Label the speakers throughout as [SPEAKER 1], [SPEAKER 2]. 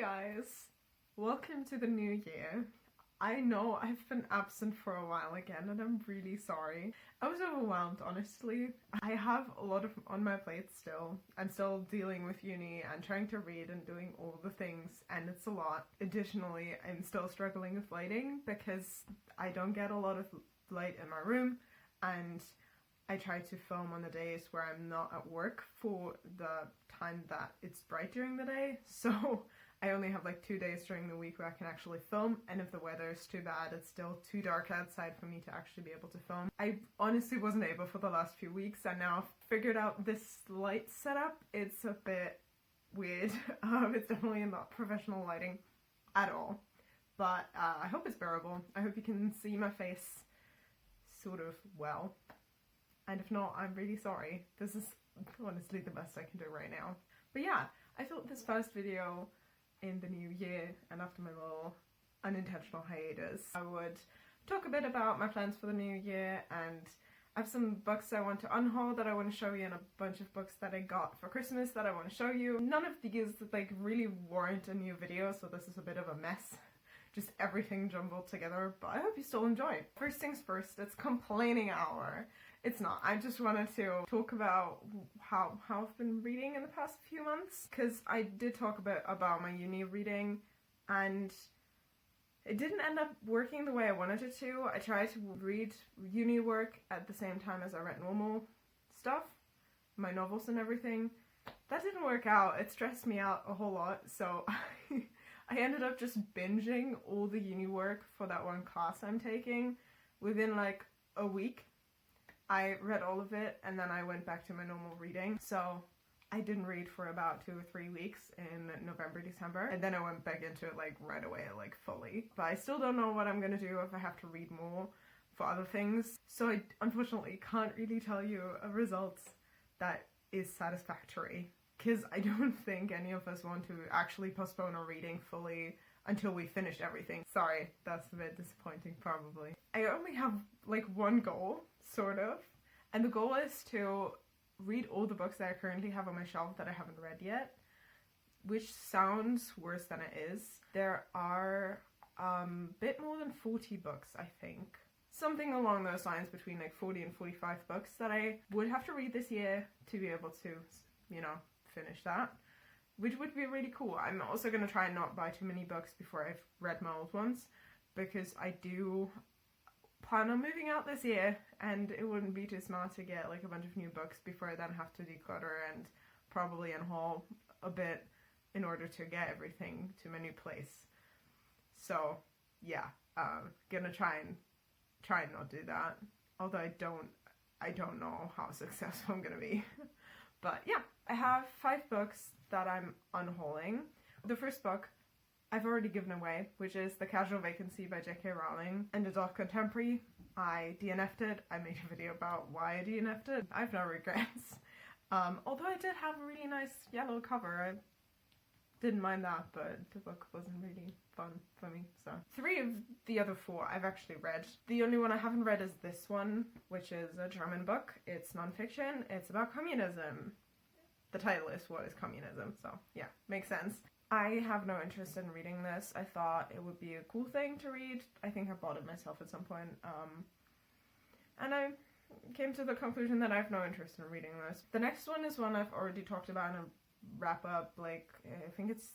[SPEAKER 1] guys, welcome to the new year. I know I've been absent for a while again and I'm really sorry. I was overwhelmed, honestly. I have a lot on my plate still. I'm still dealing with uni and trying to read and doing all the things, and it's a lot. Additionally, I'm still struggling with lighting because I don't get a lot of light in my room, and I try to film on the days where I'm not at work for the time that it's bright during the day. So I only have like 2 days during the week where I can actually film, and if the weather is too bad, it's still too dark outside for me to actually be able to film. I honestly wasn't able for the last few weeks, and now I've figured out this light setup. It's a bit weird. It's definitely not professional lighting at all, but I hope it's bearable. I hope you can see my face sort of well, and if not, I'm really sorry. This is honestly the best I can do right now. But yeah, I thought this first video in the new year and after my little unintentional hiatus, I would talk a bit about my plans for the new year, and I have some books I want to unhaul that I want to show you, and a bunch of books that I got for Christmas that I want to show you. None of these like really warrant a new video, so this is a bit of a mess. Just everything jumbled together, but I hope you still enjoy. First things first, it's complaining hour. It's not. I just wanted to talk about how I've been reading in the past few months, because I did talk a bit about my uni reading and it didn't end up working the way I wanted it to. I tried to read uni work at the same time as I read normal stuff, my novels and everything. That didn't work out. It stressed me out a whole lot, so I ended up just binging all the uni work for that one class I'm taking within like a week. I read all of it and then I went back to my normal reading. So I didn't read for about 2 or 3 weeks in November, December, and then I went back into it like right away, like fully. But I still don't know what I'm gonna do if I have to read more for other things. So I unfortunately can't really tell you a result that is satisfactory, because I don't think any of us want to actually postpone our reading fully until we finished everything. Sorry, that's a bit disappointing probably. I only have like one goal, sort of, and the goal is to read all the books that I currently have on my shelf that I haven't read yet, which sounds worse than it is. There are a bit more than 40 books, I think. Something along those lines, between like 40 and 45 books that I would have to read this year to be able to, you know, finish that, which would be really cool. I'm also going to try and not buy too many books before I've read my old ones, because I do plan on moving out this year, and it wouldn't be too smart to get like a bunch of new books before I then have to declutter and probably unhaul a bit in order to get everything to my new place. So yeah, gonna try and not do that, although I don't know how successful I'm gonna be. But yeah, I have 5 books that I'm unhauling. The first book I've already given away, which is The Casual Vacancy by J.K. Rowling, an adult contemporary. I DNF'd it. I made a video about why I DNF'd it. I have no regrets. Although I did have a really nice yellow cover. I didn't mind that, but the book wasn't really fun for me. So 3 of the other 4 I've actually read. The only one I haven't read is this one, which is a German book. It's non-fiction. It's about communism. The title is What is Communism? So yeah, makes sense. I have no interest in reading this. I thought it would be a cool thing to read. I think I bought it myself at some point. And I came to the conclusion that I have no interest in reading this. The next one is one I've already talked about in a wrap up, like, I think it's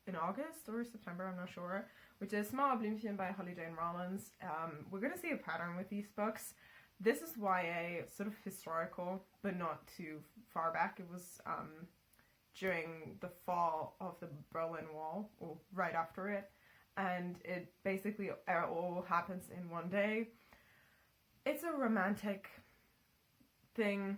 [SPEAKER 1] in August or September, I'm not sure, which is Small Blümchen by Holly Jane Rollins. We're going to see a pattern with these books. This is YA, sort of historical, but not too far back. It was during the fall of the Berlin Wall, or right after it, and it basically all happens in one day. It's a romantic thing.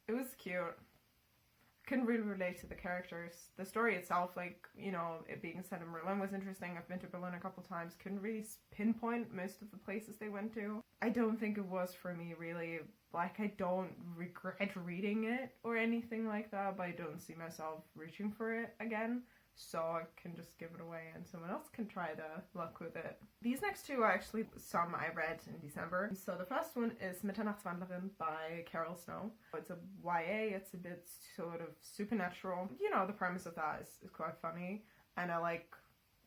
[SPEAKER 1] It was cute. I couldn't really relate to the characters. The story itself, like, you know, it being set in Berlin was interesting. I've been to Berlin a couple times. Couldn't really pinpoint most of the places they went to. I don't think it was for me, really. Like, I don't regret reading it or anything like that, but I don't see myself reaching for it again. So I can just give it away and someone else can try the luck with it. These next 2 are actually some I read in December. So the first one is Mitternachtswandlerin by Carol Snow. It's a YA, it's a bit sort of supernatural. You know, the premise of that is quite funny. and I like,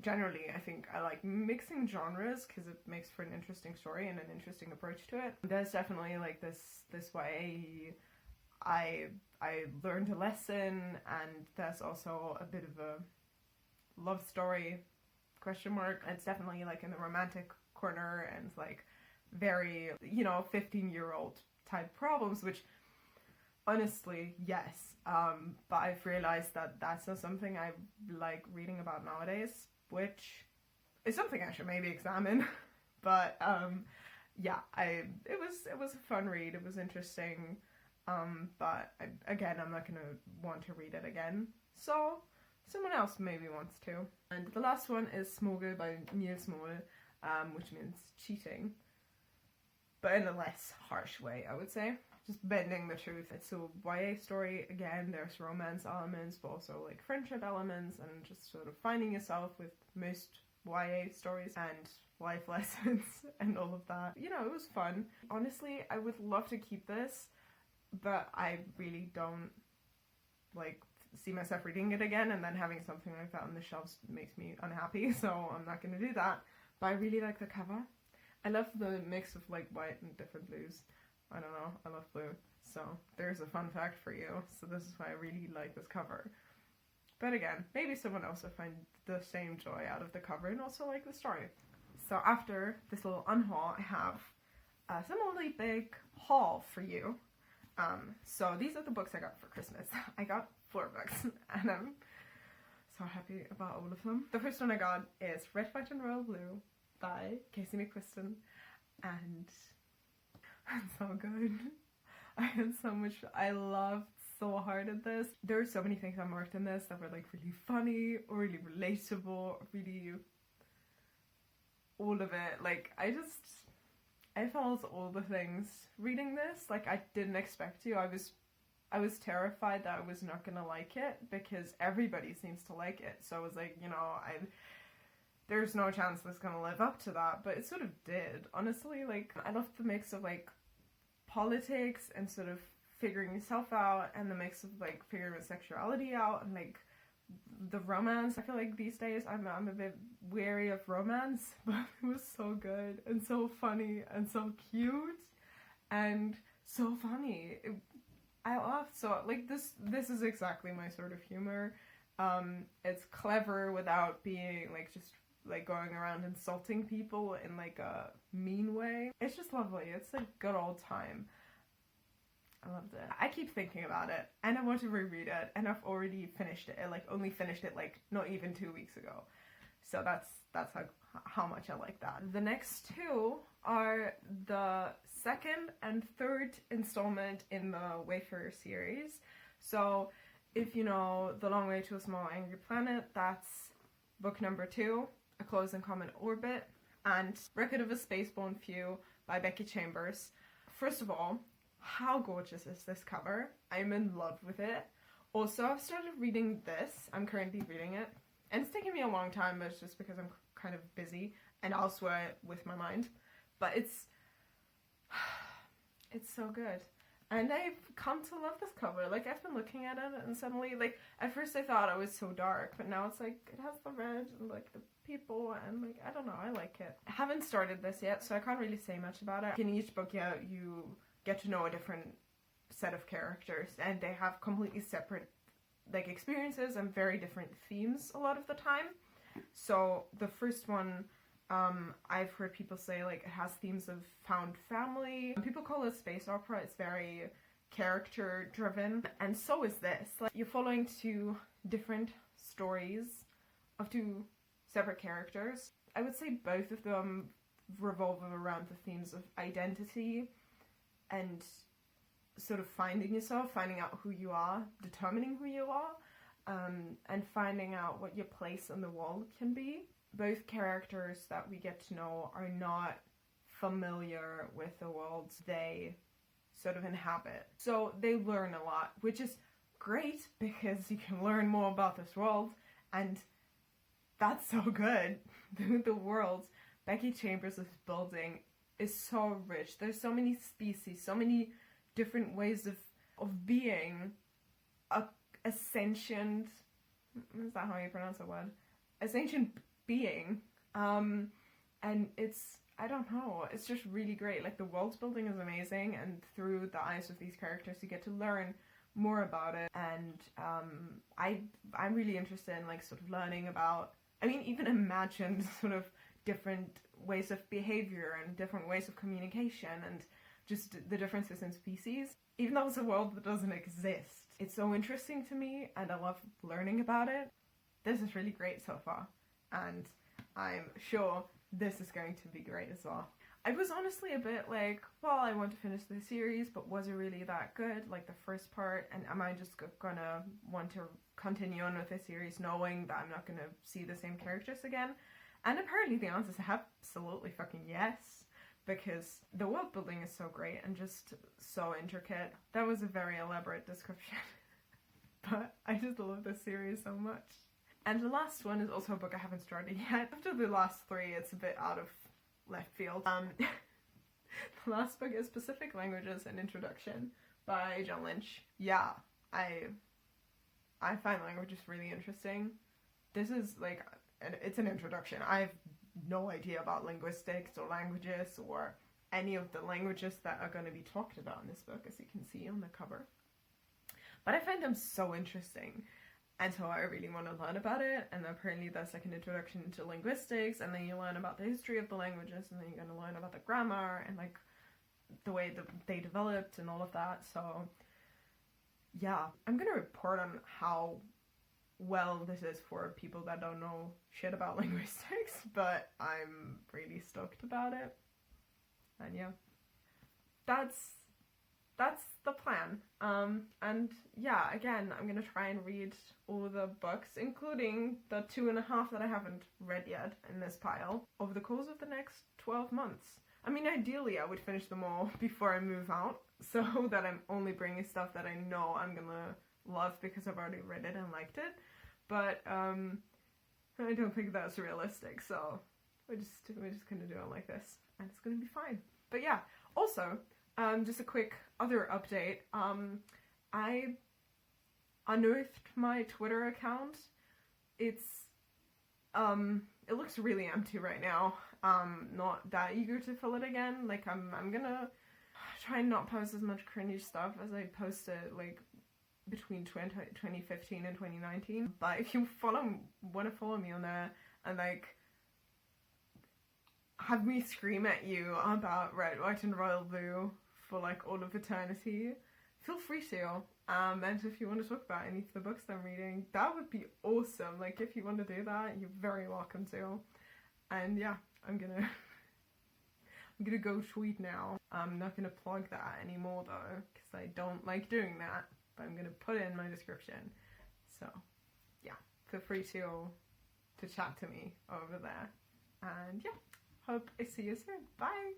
[SPEAKER 1] generally, I think I like mixing genres because it makes for an interesting story and an interesting approach to it. There's definitely like this YA, I learned a lesson, and there's also a bit of a love story, question mark. It's definitely like in the romantic corner and like very, 15-year-old type problems, which honestly, yes. But I've realized that that's not something I like reading about nowadays, which is something I should maybe examine. But yeah, it was a fun read. It was interesting. But again, I'm not gonna want to read it again. So someone else maybe wants to. And the last one is Smogel by Neil Smogel, which means cheating, but in a less harsh way, I would say. Just bending the truth. It's a YA story. Again, there's romance elements, but also like friendship elements, and just sort of finding yourself with most YA stories and life lessons and all of that. It was fun. Honestly, I would love to keep this, but I really don't like see myself reading it again, and then having something like that on the shelves makes me unhappy, so I'm not gonna do that. But I really like the cover. I love the mix of like white and different blues. I don't know, I love blue. So there's a fun fact for you. So this is why I really like this cover. But again, maybe someone else will find the same joy out of the cover and also like the story. So after this little unhaul, I have a similarly big haul for you. So these are the books I got for Christmas. I got 4 books, and I'm so happy about all of them. The first one I got is Red, White and Royal Blue by Casey McQuiston, and it's so good. I had so much, I laughed so hard at this. There are so many things that worked in this that were like really funny, or really relatable, really all of it. Like I felt all the things reading this. Like I didn't expect to. I was terrified that I was not gonna like it because everybody seems to like it. So I was like, there's no chance this is gonna live up to that, but it sort of did. Honestly, like I loved the mix of like politics and sort of figuring yourself out, and the mix of like figuring your sexuality out, and like the romance. I feel like these days I'm a bit wary of romance, but it was so good and so funny and so cute and so funny. I laughed so like this is exactly my sort of humor. It's clever without being like just like going around insulting people in like a mean way. It's just lovely. It's a good old time. I loved it. I keep thinking about it, and I want to reread it, and I've already finished it. I like only finished it like not even 2 weeks ago. So that's how much I like that. The next 2 are the second and third installment in the Wayfarer series. So if you know The Long Way to a Small Angry Planet, that's book number 2, A Close and Common Orbit, and Record of a Spaceborne Few by Becky Chambers. First of all, how gorgeous is this cover? I'm in love with it. Also, I've started reading this. I'm currently reading it, and it's taking me a long time, but it's just because I'm kind of busy and elsewhere with my mind. But it's so good. And I've come to love this cover. Like, I've been looking at it, and suddenly, like, at first I thought it was so dark, but now it's like, it has the red and like the people, and like, I don't know, I like it. I haven't started this yet, so I can't really say much about it. In each book, yeah, you get to know a different set of characters, and they have completely separate like experiences and very different themes a lot of the time. So the first one, I've heard people say like it has themes of found family. People call it space opera. It's very character driven, and so is this. Like, you're following 2 different stories of 2 separate characters. I would say both of them revolve around the themes of identity and sort of finding yourself, finding out who you are, determining who you are, and finding out what your place in the world can be. Both characters that we get to know are not familiar with the worlds they sort of inhabit. So they learn a lot, which is great because you can learn more about this world, and that's so good. The world Becky Chambers is building is so rich. There's so many species, so many different ways of being a sentient, is that how you pronounce the word? a sentient being. And it's, I don't know, it's just really great. Like, the world building is amazing, and through the eyes of these characters you get to learn more about it. And I'm really interested in, like, sort of learning about, I mean, even imagine sort of different ways of behavior and different ways of communication and just the differences in species. Even though it's a world that doesn't exist, it's so interesting to me and I love learning about it. This is really great so far, and I'm sure this is going to be great as well. I was honestly a bit like, well, I want to finish the series, but was it really that good? Like, the first part, and am I just gonna want to continue on with the series knowing that I'm not gonna see the same characters again? And apparently the answer is absolutely fucking yes, because the world building is so great and just so intricate. That was a very elaborate description, but I just love this series so much. And the last one is also a book I haven't started yet. After the last three, it's a bit out of left field. The last book is Specific Languages: An Introduction by John Lynch. Yeah, I find languages really interesting. This is like, it's an introduction. I have no idea about linguistics or languages or any of the languages that are going to be talked about in this book, as you can see on the cover. But I find them so interesting. And so I really want to learn about it, and apparently there's like an introduction to linguistics, and then you learn about the history of the languages, and then you're going to learn about the grammar and like the way that they developed and all of that. So yeah, I'm going to report on how well this is for people that don't know shit about linguistics, but I'm really stoked about it. And yeah, that's the plan. And yeah, again, I'm gonna try and read all the books, including the 2.5 that I haven't read yet in this pile, over the course of the next 12 months. I mean, ideally I would finish them all before I move out, so that I'm only bringing stuff that I know I'm gonna love because I've already read it and liked it. But I don't think that's realistic, so we're just gonna do it like this, and it's gonna be fine. But yeah, also, just a quick other update. I unearthed my Twitter account. It looks really empty right now. Not that eager to fill it again. Like, I'm gonna try and not post as much cringy stuff as I posted, like, between 2015 and 2019. But if you want to follow me on there and like have me scream at you about Red, White and Royal Blue for like all of eternity, feel free to. And if you want to talk about any of the books I'm reading, that would be awesome. Like, if you want to do that, you're very welcome to. And yeah, I'm gonna go tweet now. I'm not gonna plug that anymore though, because I don't like doing that. But I'm gonna put it in my description. So yeah, feel free to chat to me over there. And yeah, hope I see you soon. Bye!